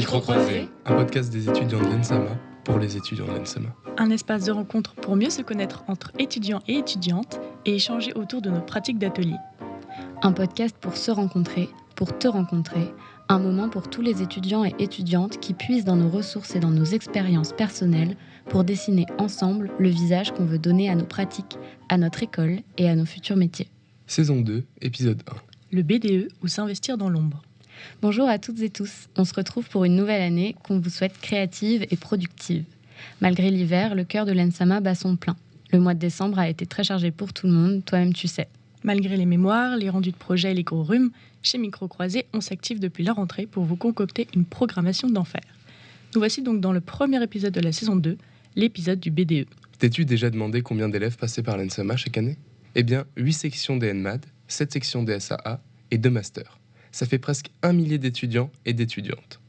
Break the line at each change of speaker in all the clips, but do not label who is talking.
Micro-croisé, un podcast des étudiants de l'ENSAMA pour les étudiants de l'ENSAMA.
Un espace de rencontre pour mieux se connaître entre étudiants et étudiantes et échanger autour de nos pratiques d'atelier.
Un podcast pour se rencontrer, pour te rencontrer, un moment pour tous les étudiants et étudiantes qui puisent dans nos ressources et dans nos expériences personnelles pour dessiner ensemble le visage qu'on veut donner à nos pratiques, à notre école et à nos futurs métiers.
Saison 2, épisode 1.
Le BDE ou s'investir dans l'ombre.
Bonjour à toutes et tous, on se retrouve pour une nouvelle année qu'on vous souhaite créative et productive. Malgré l'hiver, le cœur de l'ENSAMA bat son plein. Le mois de décembre a été très chargé pour tout le monde, toi-même tu sais.
Malgré les mémoires, les rendus de projet et les gros rhumes, chez Micro-croisé, on s'active depuis la rentrée pour vous concocter une programmation d'enfer. Nous voici donc dans le premier épisode de la saison 2, l'épisode du BDE.
T'es-tu déjà demandé combien d'élèves passaient par l'ENSAMA chaque année ? Eh bien, 8 sections d'ENMAD, 7 sections d'SAA et 2 masters. Ça fait presque 1 millier d'étudiants et d'étudiantes.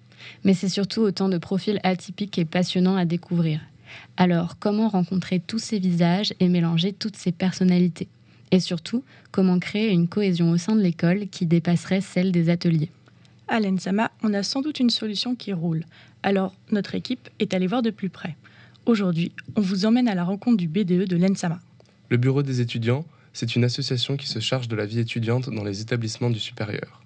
Mais c'est surtout autant de profils atypiques et passionnants à découvrir. Alors, comment rencontrer tous ces visages et mélanger toutes ces personnalités ? Et surtout, comment créer une cohésion au sein de l'école qui dépasserait celle des ateliers ?
À l'ENSAMA, on a sans doute une solution qui roule. Alors, notre équipe est allée voir de plus près. Aujourd'hui, on vous emmène à la rencontre du BDE de l'ENSAMA.
Le bureau des étudiants, c'est une association qui se charge de la vie étudiante dans les établissements du supérieur.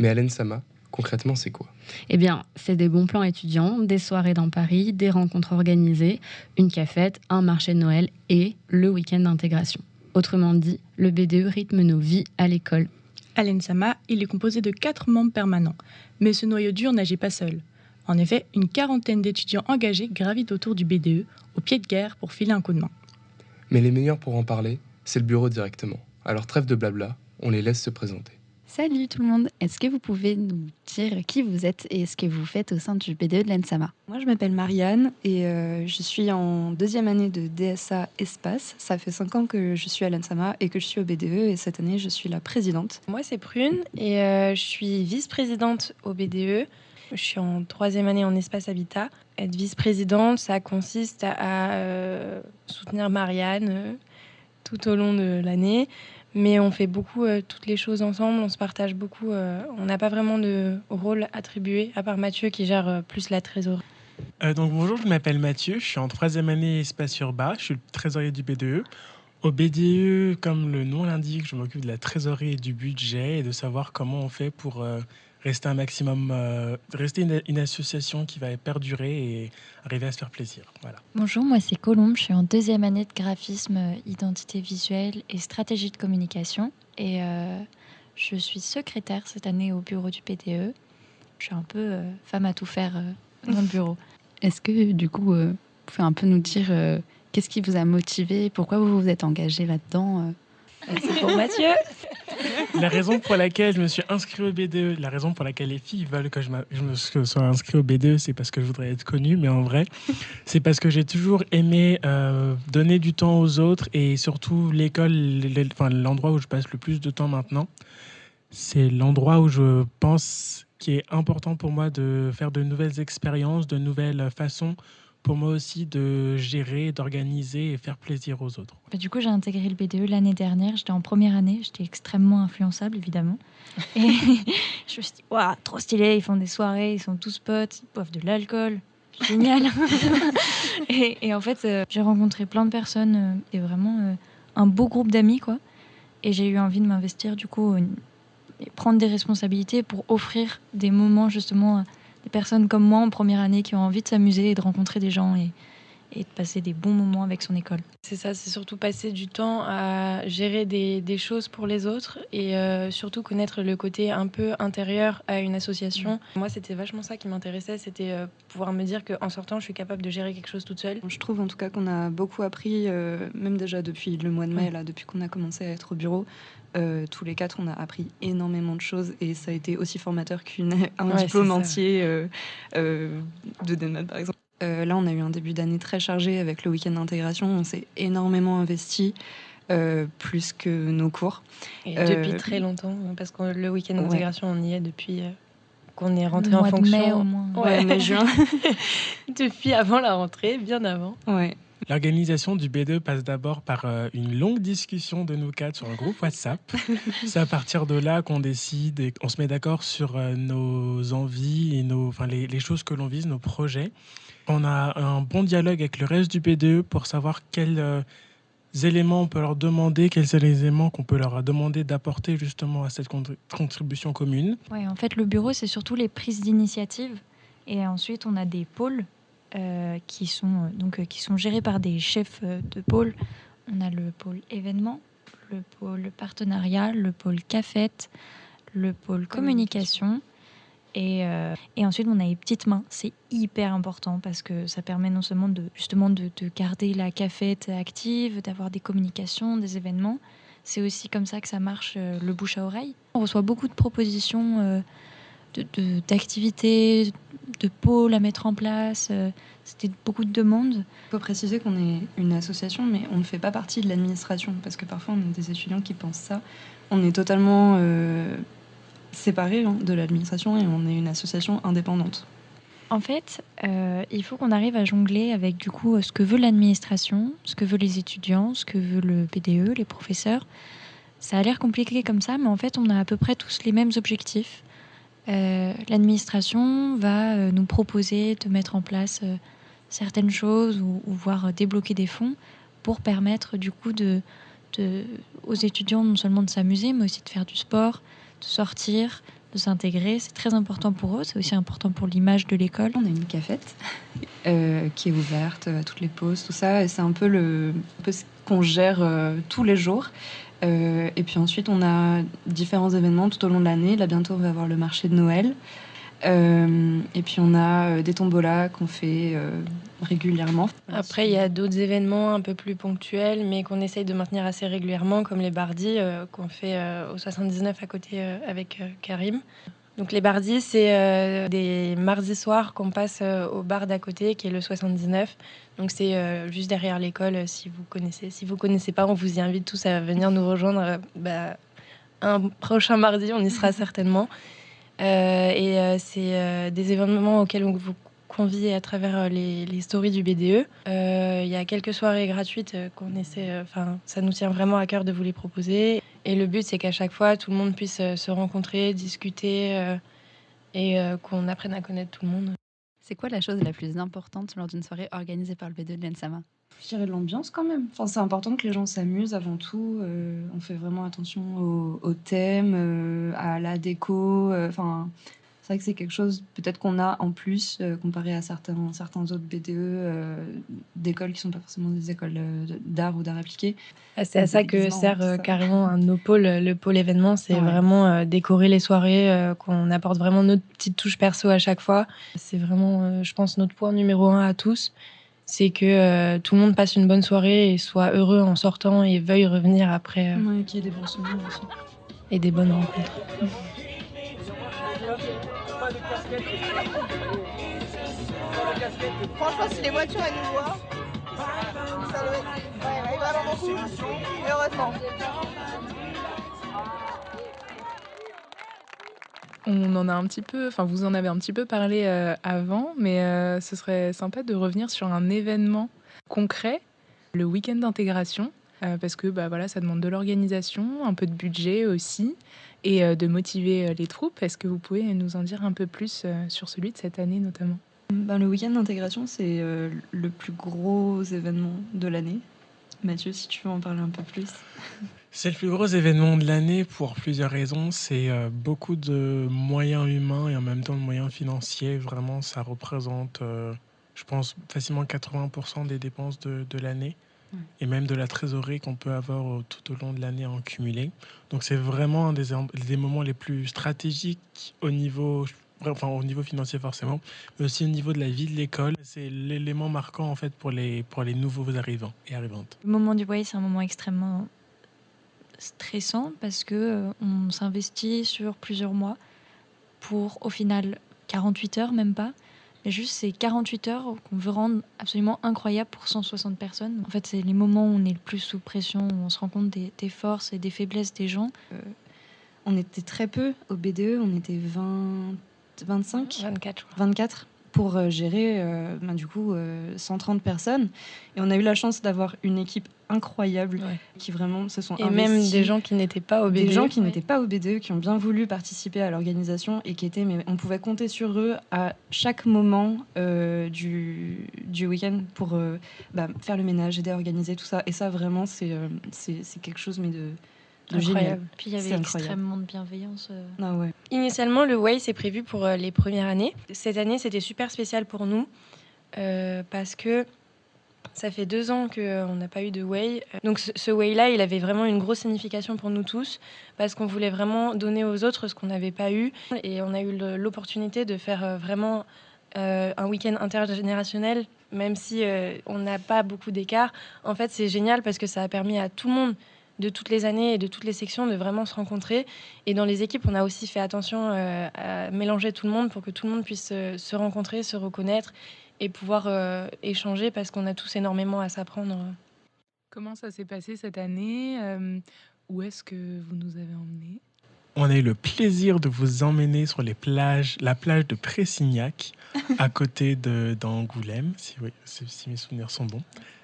Mais à l'ENSAMA, concrètement, c'est quoi ?
Eh bien, c'est des bons plans étudiants, des soirées dans Paris, des rencontres organisées, une cafette, un marché de Noël et le week-end d'intégration. Autrement dit, le BDE rythme nos vies à l'école.
À l'ENSAMA, il est composé de 4 membres permanents. Mais ce noyau dur n'agit pas seul. En effet, une quarantaine d'étudiants engagés gravitent autour du BDE, au pied de guerre pour filer un coup de main.
Mais les meilleurs pour en parler, c'est le bureau directement. Alors trêve de blabla, on les laisse se présenter.
Salut tout le monde, est-ce que vous pouvez nous dire qui vous êtes et ce que vous faites au sein du BDE de l'ENSAMA ?
Moi je m'appelle Marianne et je suis en 2e année de DSA Espace. Ça fait 5 ans que je suis à l'ENSAMA et que je suis au BDE et cette année je suis la présidente.
Moi c'est Prune et je suis vice-présidente au BDE. Je suis en 3e année en espace habitat. Être vice-présidente, ça consiste à soutenir Marianne tout au long de l'année. Mais on fait beaucoup toutes les choses ensemble, on se partage beaucoup. On n'a pas vraiment de rôle attribué, à part Mathieu qui gère plus la trésorerie.
Donc bonjour, je m'appelle Mathieu, je suis en 3e année espace urbain, je suis le trésorier du BDE. Au BDE, comme le nom l'indique, je m'occupe de la trésorerie et du budget et de savoir comment on fait pour rester un maximum, rester une association qui va perdurer et arriver à se faire plaisir. Voilà.
Bonjour, moi c'est Colombe, je suis en 2e année de graphisme, identité visuelle et stratégie de communication. Et je suis secrétaire cette année au bureau du BDE. Je suis un peu femme à tout faire dans le bureau.
Est-ce que du coup, vous pouvez un peu nous dire qu'est-ce qui vous a motivé, pourquoi vous vous êtes engagé là-dedans
C'est pour Mathieu.
La raison pour laquelle je me suis inscrit au BDE, la raison pour laquelle les filles veulent que je me sois inscrit au BDE, c'est parce que je voudrais être connu, mais en vrai, c'est parce que j'ai toujours aimé donner du temps aux autres et surtout l'école, l'endroit où je passe le plus de temps maintenant, c'est l'endroit où je pense qu'il est important pour moi de faire de nouvelles expériences, de nouvelles façons pour moi aussi de gérer, d'organiser et faire plaisir aux autres.
Du coup, j'ai intégré le BDE l'année dernière. J'étais en première année. J'étais extrêmement influençable, évidemment. Et je me suis dit, waouh, trop stylé. Ils font des soirées, ils sont tous potes, ils boivent de l'alcool. Génial. et en fait, j'ai rencontré plein de personnes et vraiment un beau groupe d'amis, quoi. Et j'ai eu envie de m'investir, du coup, et prendre des responsabilités pour offrir des moments, justement, des personnes comme moi en première année qui ont envie de s'amuser et de rencontrer des gens et de passer des bons moments avec son école.
C'est ça, c'est surtout passer du temps à gérer des choses pour les autres et surtout connaître le côté un peu intérieur à une association. Moi, c'était vachement ça qui m'intéressait, c'était pouvoir me dire qu'en sortant, je suis capable de gérer quelque chose toute seule.
Je trouve en tout cas qu'on a beaucoup appris, même déjà depuis le mois de mai, là, depuis qu'on a commencé à être au bureau. Tous les 4, on a appris énormément de choses et ça a été aussi formateur qu'un diplôme entier de DENMAD, par exemple. Là, on a eu un début d'année très chargé avec le week-end d'intégration. On s'est énormément investi, plus que nos cours.
Et depuis très longtemps, parce que le week-end d'intégration, on y est depuis qu'on est rentré en fonction.
Mai, au moins.
Mai, juin.
Depuis avant la rentrée, bien avant.
Ouais.
L'organisation du B2 passe d'abord par une longue discussion de nous quatre sur un groupe WhatsApp. C'est à partir de là qu'on décide et on se met d'accord sur nos envies et les choses que l'on vise, nos projets. On a un bon dialogue avec le reste du B2 pour savoir quels éléments on peut leur demander, quels sont les éléments qu'on peut leur demander d'apporter justement à cette contribution commune.
Ouais, en fait, le bureau, c'est surtout les prises d'initiative. Et ensuite, on a des pôles qui sont gérés par des chefs de pôle. On a le pôle événement, le pôle partenariat, le pôle cafette, le pôle communication. Et ensuite, on a les petites mains. C'est hyper important parce que ça permet non seulement de garder la cafette active, d'avoir des communications, des événements. C'est aussi comme ça que ça marche, le bouche à oreille. On reçoit beaucoup de propositions d'activités, de pôles à mettre en place. C'était beaucoup de demandes.
Il faut préciser qu'on est une association, mais on ne fait pas partie de l'administration, parce que parfois on a des étudiants qui pensent ça. On est totalement séparés de l'administration et on est une association indépendante.
En fait, il faut qu'on arrive à jongler avec du coup ce que veut l'administration, ce que veulent les étudiants, ce que veut le BDE, les professeurs. Ça a l'air compliqué comme ça, mais en fait, on a à peu près tous les mêmes objectifs. L'administration va nous proposer de mettre en place certaines choses ou voire débloquer des fonds pour permettre du coup aux étudiants non seulement de s'amuser, mais aussi de faire du sport, de sortir, de s'intégrer. C'est très important pour eux, c'est aussi important pour l'image de l'école.
On a une cafette qui est ouverte à toutes les pauses, tout ça, et c'est un peu ce qu'on gère tous les jours. Et puis ensuite, on a différents événements tout au long de l'année. Là, bientôt, on va avoir le marché de Noël. Et puis, on a des tombolas qu'on fait régulièrement.
Après, il y a d'autres événements un peu plus ponctuels, mais qu'on essaye de maintenir assez régulièrement, comme les bardis qu'on fait au 79 à côté avec Karim. Donc les bardis, c'est des mardis soirs qu'on passe au bar d'à côté, qui est le 79. Donc c'est juste derrière l'école, si vous connaissez. Si vous connaissez pas, on vous y invite tous à venir nous rejoindre. Un prochain mardi, on y sera certainement. C'est des événements auxquels on vous convie à travers les stories du BDE. Il y a quelques soirées gratuites qu'on essaie. Ça nous tient vraiment à cœur de vous les proposer. Et le but, c'est qu'à chaque fois, tout le monde puisse se rencontrer, discuter et qu'on apprenne à connaître tout le monde.
C'est quoi la chose la plus importante lors d'une soirée organisée par le B2 de l'ENSAMA ?
Je dirais de l'ambiance quand même. C'est important que les gens s'amusent avant tout. On fait vraiment attention au thème, à la déco. C'est vrai que c'est quelque chose peut-être qu'on a en plus comparé à certains autres BDE d'écoles qui ne sont pas forcément des écoles d'art ou d'art appliqué.
C'est à ça que sert carrément un de nos pôles. Le pôle événement, c'est vraiment décorer les soirées, qu'on apporte vraiment notre petite touche perso à chaque fois. C'est vraiment, je pense, notre point numéro 1 à tous. C'est que tout le monde passe une bonne soirée et soit heureux en sortant et veuille revenir après.
Qu'il y ait des bons souvenirs aussi.
Et des bonnes rencontres.
Franchement, si les voitures elles nous voient, ça doit être vraiment beaucoup. Et heureusement.
On en a un petit peu, vous en avez un petit peu parlé avant, mais ce serait sympa de revenir sur un événement concret, le week-end d'intégration, parce que ça demande de l'organisation, un peu de budget aussi, et de motiver les troupes. Est-ce que vous pouvez nous en dire un peu plus sur celui de cette année notamment ?
Le week-end d'intégration, c'est le plus gros événement de l'année. Mathieu, si tu veux en parler un peu plus.
C'est le plus gros événement de l'année pour plusieurs raisons. C'est beaucoup de moyens humains et en même temps de moyens financiers. Vraiment, ça représente, je pense, facilement 80% des dépenses de l'année. Et même de la trésorerie qu'on peut avoir tout au long de l'année en cumulé. Donc c'est vraiment un des moments les plus stratégiques au niveau financier forcément, mais aussi au niveau de la vie de l'école. C'est l'élément marquant en fait pour les nouveaux arrivants et arrivantes.
Le moment du voyage, c'est un moment extrêmement stressant parce que on s'investit sur plusieurs mois pour au final 48 heures, même pas. Mais juste ces 48 heures qu'on veut rendre absolument incroyables pour 160 personnes. En fait, c'est les moments où on est le plus sous pression, où on se rend compte des forces et des faiblesses des gens. On
était très peu au BDE, on était 25
24, je crois.
24 pour gérer du coup 130 personnes. Et on a eu la chance d'avoir une équipe incroyable qui vraiment se sont investis.
Et même des gens qui n'étaient pas au BDE.
Des gens qui n'étaient pas au BDE, qui ont bien voulu participer à l'organisation et qui étaient, mais on pouvait compter sur eux à chaque moment du week-end pour faire le ménage, aider à organiser tout ça. Et ça, vraiment, c'est quelque chose mais de génial.
Puis il y avait extrêmement de bienveillance.
Ah ouais.
Initialement, le Way, c'est prévu pour les premières années. Cette année, c'était super spécial pour nous parce que ça fait 2 ans qu'on n'a pas eu de Way. Donc ce Way-là, il avait vraiment une grosse signification pour nous tous parce qu'on voulait vraiment donner aux autres ce qu'on n'avait pas eu. Et on a eu l'opportunité de faire vraiment un week-end intergénérationnel, même si on n'a pas beaucoup d'écart. En fait, c'est génial parce que ça a permis à tout le monde de toutes les années et de toutes les sections de vraiment se rencontrer. Et dans les équipes, on a aussi fait attention à mélanger tout le monde pour que tout le monde puisse se rencontrer, se reconnaître et pouvoir échanger parce qu'on a tous énormément à s'apprendre.
Comment ça s'est passé cette année Où est-ce que vous nous avez emmenés?
On a eu le plaisir de vous emmener sur la plage de Pressignac, à côté d'Angoulême, si mes souvenirs sont bons.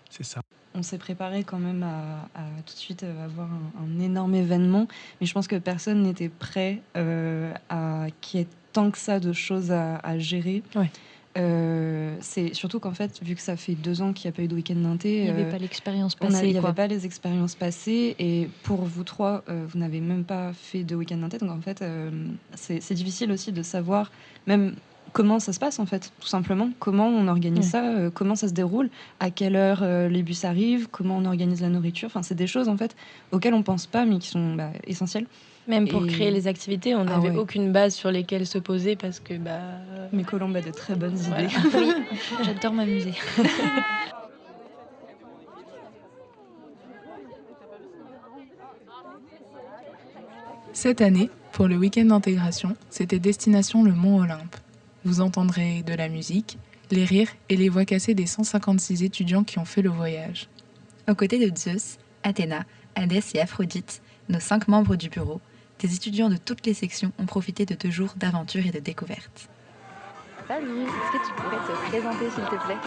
C'est ça.
On s'est préparé quand même à tout de suite avoir un énorme événement, mais je pense que personne n'était prêt à qu'il y ait tant que ça de choses à gérer.
Ouais.
C'est surtout qu'en fait, vu que ça fait 2 ans qu'il n'y a pas eu de week-end d'inté,
Il n'y avait pas l'expérience passée.
Il n'y avait pas les expériences passées, et pour vous 3, vous n'avez même pas fait de week-end d'inté, donc en fait, c'est difficile aussi de savoir même comment ça se passe en fait, tout simplement. Comment on organise ça, comment ça se déroule, à quelle heure les bus arrivent, comment on organise la nourriture. Enfin, c'est des choses en fait auxquelles on pense pas, mais qui sont essentielles.
Même pour créer les activités, on n'avait aucune base sur lesquelles se poser parce que
mais Colombe a de très bonnes idées.
Oui, j'adore m'amuser.
Cette année, pour le week-end d'intégration, c'était destination le Mont Olympe. Vous entendrez de la musique, les rires et les voix cassées des 156 étudiants qui ont fait le voyage.
Aux côtés de Zeus, Athéna, Hadès et Aphrodite, nos 5 membres du bureau, des étudiants de toutes les sections ont profité de 2 jours d'aventure et de découverte.
Salut, est-ce que tu pourrais te présenter s'il te plaît?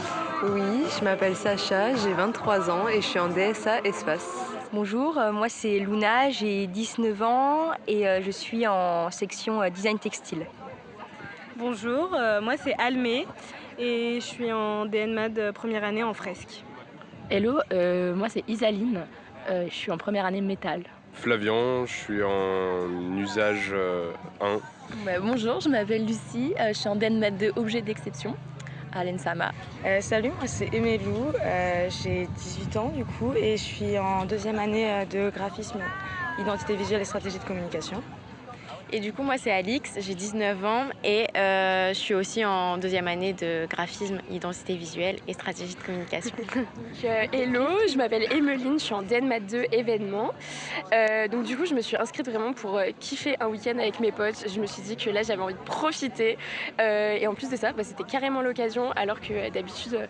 Oui, je m'appelle Sacha, j'ai 23 ans et je suis en DSA Espace.
Bonjour, moi c'est Luna, j'ai 19 ans et je suis en section design textile.
Bonjour, moi c'est Almé et je suis en DNMAD première année en fresque.
Hello, moi c'est Isaline, je suis en première année métal.
Flavian, je suis en usage 1.
Bonjour, je m'appelle Lucie, je suis en DNMAD de objet d'exception à l'ENSAMA.
Salut, moi c'est Emélou, j'ai 18 ans du coup et je suis en 2e année de graphisme, identité visuelle et stratégie de communication.
Et du coup, moi, c'est Alix, j'ai 19 ans et je suis aussi en 2e année de graphisme, identité visuelle et stratégie de communication.
Hello, je m'appelle Emeline, je suis en DNMAD 2 événements. Donc du coup, je me suis inscrite vraiment pour kiffer un week-end avec mes potes. Je me suis dit que là, j'avais envie de profiter. Et en plus de ça, c'était carrément l'occasion, alors que d'habitude,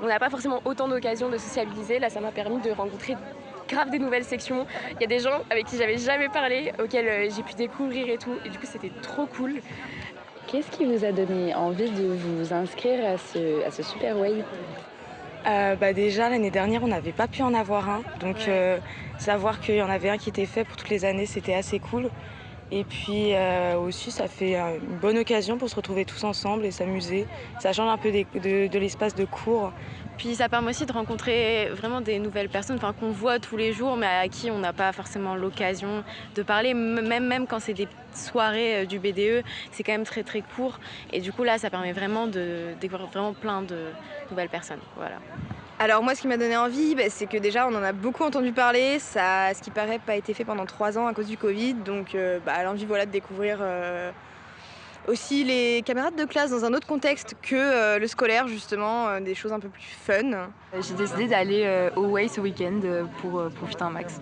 on n'a pas forcément autant d'occasions de sociabiliser. Là, ça m'a permis de rencontrer grave des nouvelles sections. Il y a des gens avec qui j'avais jamais parlé, auxquels j'ai pu découvrir et tout. Et du coup, c'était trop cool.
Qu'est-ce qui vous a donné envie de vous inscrire à ce Super Way?
Déjà, l'année dernière, on n'avait pas pu en avoir un. Donc, savoir qu'il y en avait un qui était fait pour toutes les années, c'était assez cool. Et puis aussi, ça fait une bonne occasion pour se retrouver tous ensemble et s'amuser. Ça change un peu de l'espace de cours.
Puis ça permet aussi de rencontrer vraiment des nouvelles personnes qu'on voit tous les jours, mais à qui on n'a pas forcément l'occasion de parler. Même quand c'est des soirées du BDE, c'est quand même très très court. Et du coup là, ça permet vraiment de découvrir vraiment plein de nouvelles personnes. Voilà.
Alors moi, ce qui m'a donné envie, c'est que déjà, on en a beaucoup entendu parler. Ça, ce qui paraît, pas été fait pendant 3 ans à cause du Covid. Donc l'envie de découvrir aussi les camarades de classe dans un autre contexte que le scolaire, justement, des choses un peu plus fun.
J'ai décidé d'aller au Way ce week-end pour profiter un max.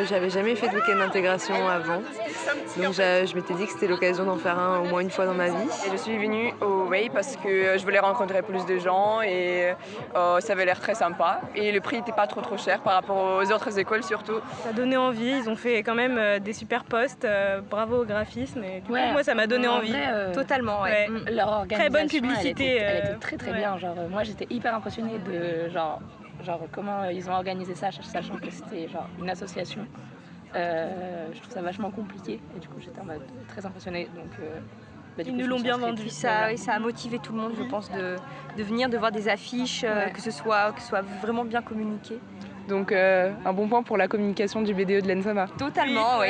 J'avais jamais fait de week-end d'intégration avant, donc je m'étais dit que c'était l'occasion d'en faire un au moins une fois dans ma vie.
Et je suis venue au Way parce que je voulais rencontrer plus de gens et ça avait l'air très sympa. Et le prix n'était pas trop cher par rapport aux autres écoles surtout.
Ça a donné envie, ils ont fait quand même des super posts, bravo au graphisme. Et du coup, moi ça m'a donné envie.
Vrai,
Totalement, ouais.
Leur organisation,
très bonne publicité.
Elle était très très bien. Genre, moi, j'étais hyper impressionnée de genre comment ils ont organisé ça, sachant que c'était genre une association. Je trouve ça vachement compliqué et du coup j'étais en mode très impressionnée. Donc,
ils nous l'ont bien vendu. Ça a motivé tout le monde, je pense, de venir, de voir des affiches, que ce soit vraiment bien communiqué.
Donc un bon point pour la communication du BDE de l'ENSAMA.
Totalement, oui.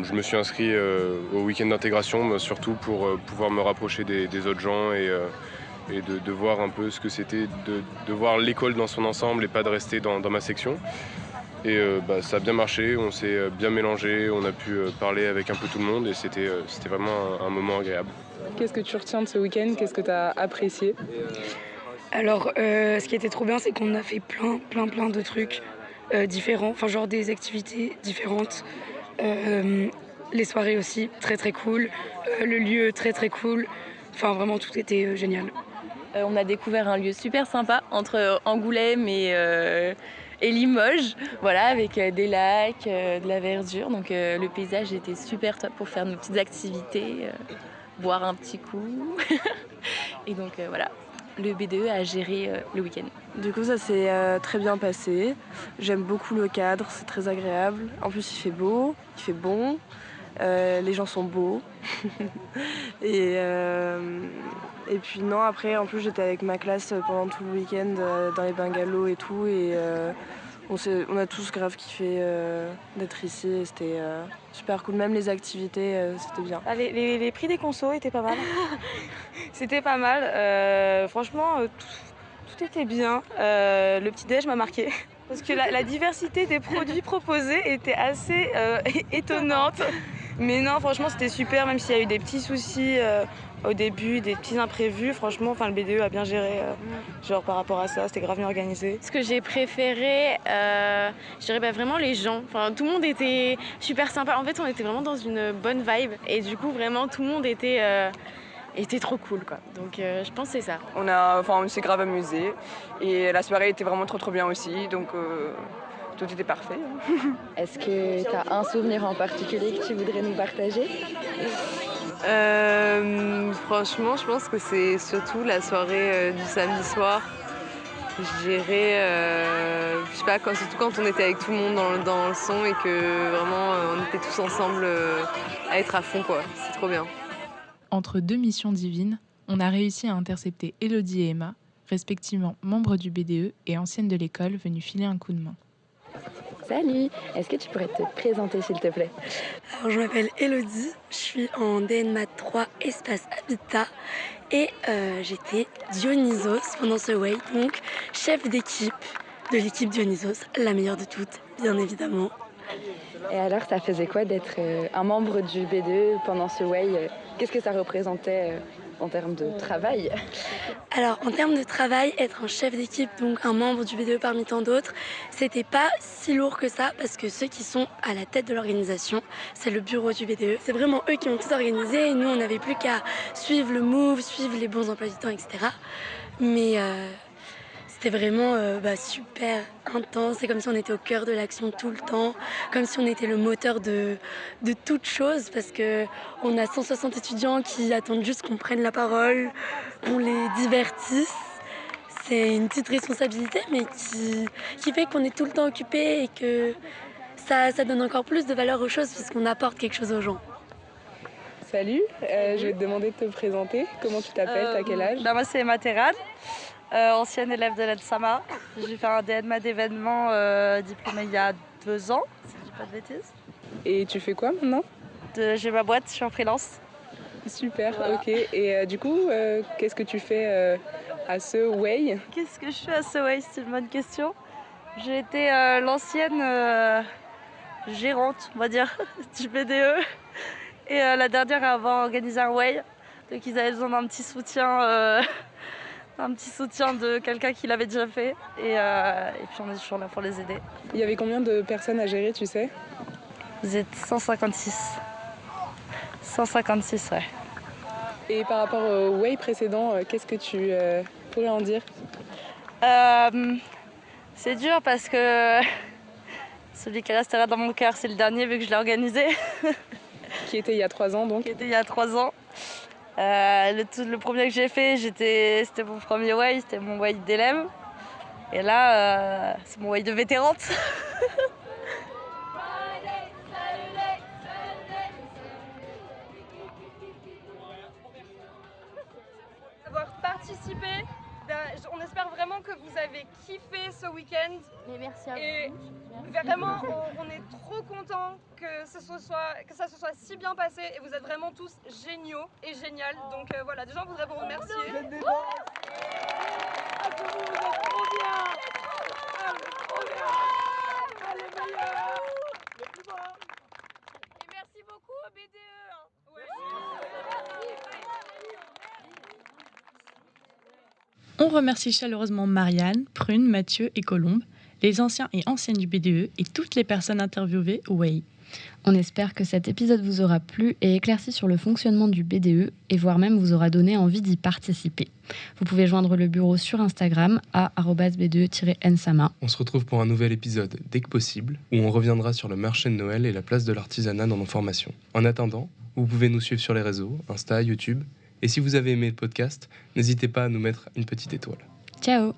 Je me suis inscrit au week-end d'intégration, surtout pour pouvoir me rapprocher des autres gens et de voir un peu ce que c'était de voir l'école dans son ensemble et pas de rester dans ma section. Et ça a bien marché, on s'est bien mélangé, on a pu parler avec un peu tout le monde et c'était vraiment un moment agréable.
Qu'est-ce que tu retiens de ce week-end? Qu'est-ce que tu as apprécié?
Alors, ce qui était trop bien, c'est qu'on a fait plein de trucs différents, enfin genre des activités différentes. Les soirées aussi, très cool. Le lieu, très cool. Enfin, vraiment, tout était génial.
On a découvert un lieu super sympa entre Angoulême et Limoges, voilà, avec des lacs, de la verdure. Donc le paysage était super top pour faire nos petites activités, boire un petit coup. Et donc voilà, le BDE a géré le week-end.
Du coup, ça s'est très bien passé. J'aime beaucoup le cadre, c'est très agréable. En plus, il fait beau, il fait bon. Les gens sont beaux. Et puis non, après, en plus, j'étais avec ma classe pendant tout le week-end dans les bungalows et tout. Et on a tous grave kiffé d'être ici. Et c'était super cool. Même les activités, c'était bien.
Les prix des consos étaient pas mal. C'était pas mal. Franchement, tout était bien. Le petit-déj m'a marqué. Parce que la diversité des produits proposés était assez étonnante. Mais non, franchement, c'était super, même s'il y a eu des petits soucis au début, des petits imprévus. Franchement, le BDE a bien géré genre par rapport à ça, c'était grave bien organisé.
Ce que j'ai préféré, je dirais vraiment les gens. Enfin, tout le monde était super sympa. En fait, on était vraiment dans une bonne vibe. Et du coup, vraiment, tout le monde était trop cool, quoi. Donc je pense que c'est ça.
On s'est grave amusé et la soirée était vraiment trop bien aussi, donc tout était parfait.
Est-ce que tu as un souvenir en particulier que tu voudrais nous partager?
Franchement, je pense que c'est surtout la soirée du samedi soir. Je dirais, je sais pas, surtout quand on était avec tout le monde dans le son et que vraiment on était tous ensemble à être à fond, quoi. C'est trop bien.
Entre deux missions divines, on a réussi à intercepter Elodie et Emma, respectivement membres du BDE et anciennes de l'école, venues filer un coup de main.
Salut, est-ce que tu pourrais te présenter s'il te plaît?
Alors je m'appelle Elodie, je suis en DNMAT 3 Espace Habitat et j'étais Dionysos pendant ce way, donc chef d'équipe de l'équipe Dionysos, la meilleure de toutes, bien évidemment.
Et alors, ça faisait quoi d'être un membre du BDE pendant ce way? Qu'est-ce que ça représentait en termes de travail?
Alors, en termes de travail, être un chef d'équipe, donc un membre du BDE parmi tant d'autres, c'était pas si lourd que ça parce que ceux qui sont à la tête de l'organisation, c'est le bureau du BDE. C'est vraiment eux qui ont tout organisé et nous, on n'avait plus qu'à suivre le move, suivre les bons emplois du temps, etc. Mais c'était vraiment super intense. C'est comme si on était au cœur de l'action tout le temps, comme si on était le moteur de toute chose parce qu'on a 160 étudiants qui attendent juste qu'on prenne la parole, qu'on les divertisse. C'est une petite responsabilité, mais qui fait qu'on est tout le temps occupé et que ça donne encore plus de valeur aux choses puisqu'on apporte quelque chose aux gens.
Salut, je vais te demander de te présenter. Comment tu t'appelles, t'as quel âge?
Moi, c'est Emma Terrade. Ancienne élève de l'ENSAMA. J'ai fait un DNMA d'événements diplômé il y a 2 ans, si je dis pas de bêtises.
Et tu fais quoi maintenant?
J'ai ma boîte, je suis en freelance.
Super, voilà. Ok. Et du coup, qu'est-ce que tu fais à ce way?
Qu'est-ce que je fais à ce way? C'est une bonne question. J'ai été l'ancienne gérante, on va dire, du BDE. Et la dernière à avoir organisé un way. Donc ils avaient besoin d'un petit soutien. Un petit soutien de quelqu'un qui l'avait déjà fait et puis on est toujours là pour les aider.
Il y avait combien de personnes à gérer, tu sais?
Vous êtes 156. 156, ouais.
Et par rapport au way précédent, qu'est-ce que tu pourrais en dire?
C'est dur parce que celui qui restera dans mon cœur, c'est le dernier vu que je l'ai organisé.
Qui était il y a 3 ans donc.
Qui était il y a 3 ans. Le premier que j'ai fait, c'était mon premier way, c'était mon way d'élève. Et là, c'est mon way de vétérante.
D'avoir participé. On espère vraiment que vous avez kiffé ce week-end.
Et merci à vous.
Et vraiment, on est trop contents que ça se soit si bien passé. Et vous êtes vraiment tous géniaux et géniales. Donc voilà, déjà on voudrait vous remercier. Vous êtes des bons. Vous êtes trop bien. Trop bien. Les meilleurs. Les plus beaux. Et merci beaucoup au BDE. Ouais.
On remercie chaleureusement Marianne, Prune, Mathieu et Colombe, les anciens et anciennes du BDE et toutes les personnes interviewées au WAY.
On espère que cet épisode vous aura plu et éclairci sur le fonctionnement du BDE et voire même vous aura donné envie d'y participer. Vous pouvez joindre le bureau sur Instagram à @bde-nsama.
On se retrouve pour un nouvel épisode dès que possible où on reviendra sur le marché de Noël et la place de l'artisanat dans nos formations. En attendant, vous pouvez nous suivre sur les réseaux, Insta, YouTube. Et si vous avez aimé le podcast, n'hésitez pas à nous mettre une petite étoile.
Ciao!